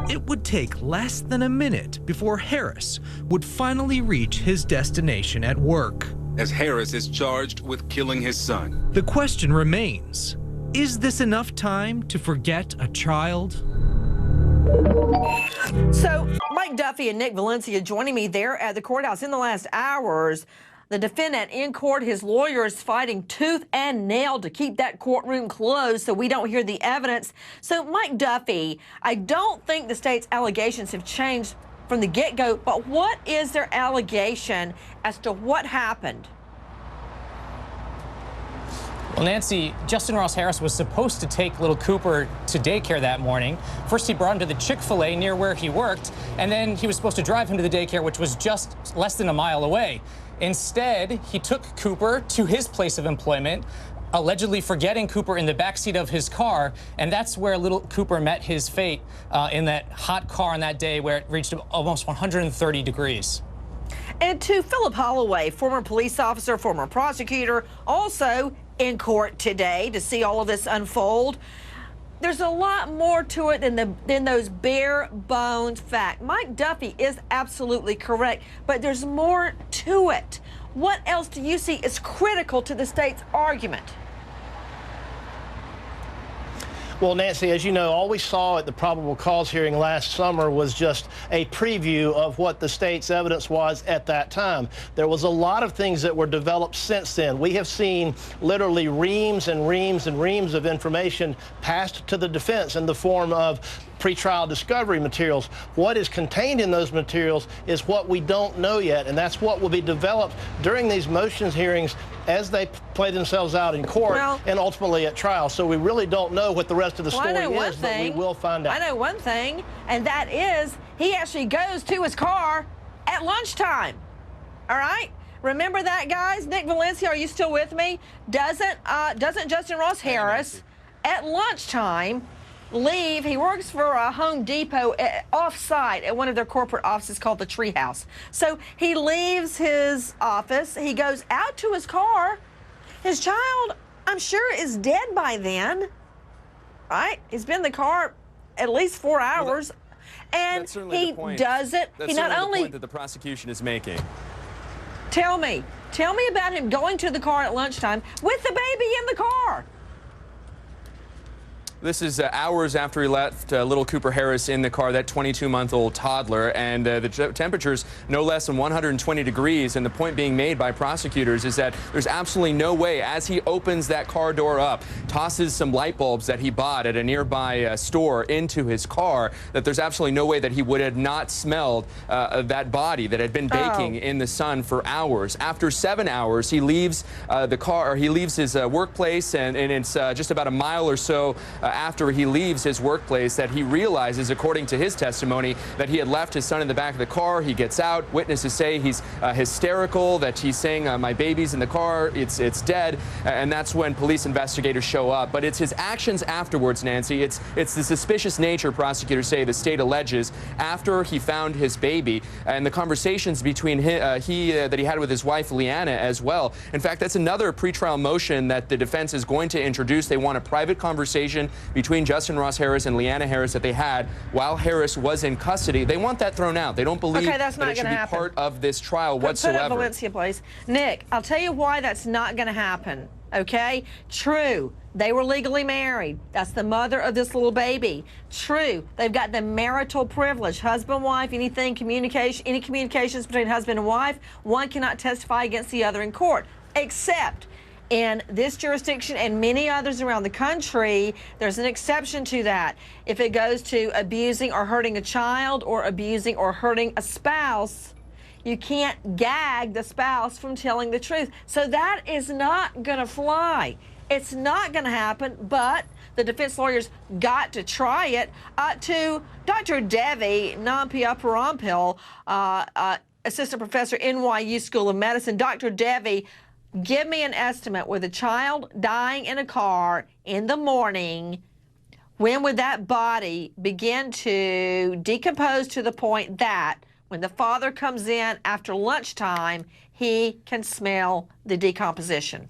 It would take less than a minute before Harris would finally reach his destination at work. As Harris is charged with killing his son. The question remains, is this enough time to forget a child? So, Mike Duffy and Nick Valencia joining me there at the courthouse. In the last hours, the defendant in court, his lawyers fighting tooth and nail to keep that courtroom closed so we don't hear the evidence. So, Mike Duffy, I don't think the state's allegations have changed from the get-go, but what is their allegation as to what happened? Well, Nancy, Justin Ross Harris was supposed to take little Cooper to daycare that morning. First, he brought him to the Chick-fil-A near where he worked, and then he was supposed to drive him to the daycare, which was just less than a mile away. Instead, he took Cooper to his place of employment, allegedly forgetting Cooper in the backseat of his car, and that's where little Cooper met his fate in that hot car on that day where it reached almost 130 degrees. And to Philip Holloway, former police officer, former prosecutor, also in court today to see all of this unfold. There's a lot more to it than those bare bones facts. Mike Duffy is absolutely correct, but there's more to it. What else do you see is critical to the state's argument? Well, Nancy, as you know, all we saw at the probable cause hearing last summer was just a preview of what the state's evidence was at that time. There was a lot of things that were developed since then. We have seen literally reams and reams and reams of information passed to the defense in the form of pretrial discovery materials. What is contained in those materials is what we don't know yet, and that's what will be developed during these motions hearings as they play themselves out in court and ultimately at trial. So we really don't know what the rest of the story is, but we will find out. I know one thing, and that is he actually goes to his car at lunchtime. All right? Remember that, guys? Nick Valencia, are you still with me? Doesn't Justin Ross Harris at lunchtime leave? He works for a Home Depot off-site at one of their corporate offices called the Treehouse. So he leaves his office, he goes out to his car. His child, I'm sure, is dead by then, right? He's been in the car at least 4 hours, and he does it. That's not only the point that the prosecution is making. Tell me about him going to the car at lunchtime with the baby in the car. This is hours after he left little Cooper Harris in the car, that 22-month-old toddler, and the temperature's no less than 120 degrees. And the point being made by prosecutors is that there's absolutely no way, as he opens that car door up, tosses some light bulbs that he bought at a nearby store into his car, that there's absolutely no way that he would have not smelled that body that had been baking in the sun for hours. After 7 hours, he leaves the car, or he leaves his workplace, and it's just about a mile or so after he leaves his workplace that he realizes, according to his testimony, that he had left his son in the back of the car. He gets out. Witnesses say he's hysterical, that he's saying, my baby's in the car, it's dead, and that's when police investigators show up. But it's his actions afterwards, Nancy. It's the suspicious nature, prosecutors say, the state alleges, after he found his baby, and the conversations between that he had with his wife, Leanna, as well. In fact, that's another pretrial motion that the defense is going to introduce. They want a private conversation between Justin Ross Harris and Leanna Harris that they had while Harris was in custody. They want that thrown out. They don't believe that it should be part of this trial whatsoever. Put up Valencia, please. Nick, I'll tell you why that's not going to happen, okay? True, they were legally married. That's the mother of this little baby. True, they've got the marital privilege. Husband, wife, any communications between husband and wife, one cannot testify against the other in court, except in this jurisdiction and many others around the country, there's an exception to that. If it goes to abusing or hurting a child or abusing or hurting a spouse, you can't gag the spouse from telling the truth. So that is not going to fly. It's not going to happen, but the defense lawyers got to try it. To Dr. Devi Nampiaparampil, assistant professor, NYU School of Medicine. Dr. Devi, give me an estimate with a child dying in a car in the morning. When would that body begin to decompose to the point that when the father comes in after lunchtime, he can smell the decomposition?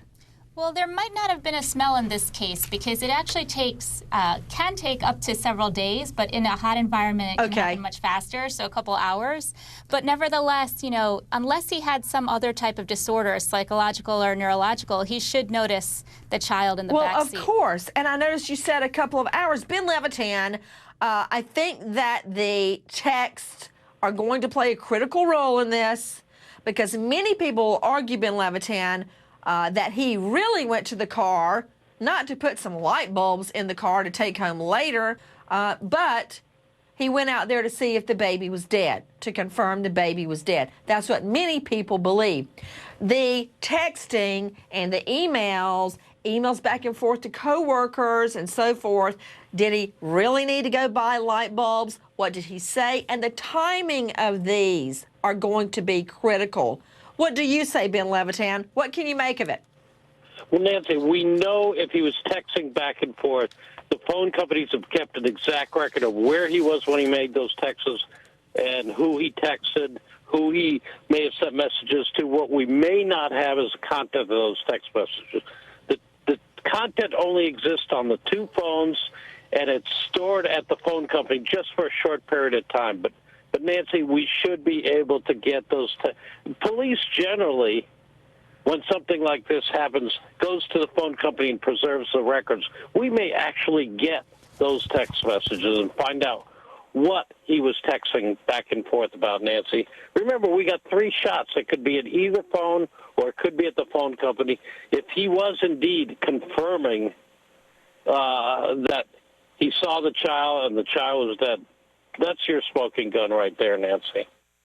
Well, there might not have been a smell in this case because it actually can take up to several days, but in a hot environment it can happen much faster, so a couple hours. But nevertheless, unless he had some other type of disorder, psychological or neurological, he should notice the child in the backseat. Well, of course. And I noticed you said a couple of hours. Ben Levitan, I think that the texts are going to play a critical role in this because many people argue, Ben Levitan, that he really went to the car, not to put some light bulbs in the car to take home later, but he went out there to see if the baby was dead, to confirm the baby was dead. That's what many people believe. The texting and the emails back and forth to coworkers and so forth, did he really need to go buy light bulbs? What did he say? And the timing of these are going to be critical. What do you say, Ben Levitan? What can you make of it? Well, Nancy, we know if he was texting back and forth, the phone companies have kept an exact record of where he was when he made those texts and who he texted, who he may have sent messages to. What we may not have is the content of those text messages. The content only exists on the two phones, and it's stored at the phone company just for a short period of time. But Nancy, we should be able to get those. Police generally, when something like this happens, goes to the phone company and preserves the records. We may actually get those text messages and find out what he was texting back and forth about, Nancy. Remember, we got 3 shots. It could be at either phone or it could be at the phone company. If he was indeed confirming that he saw the child and the child was dead, that's your smoking gun right there, Nancy.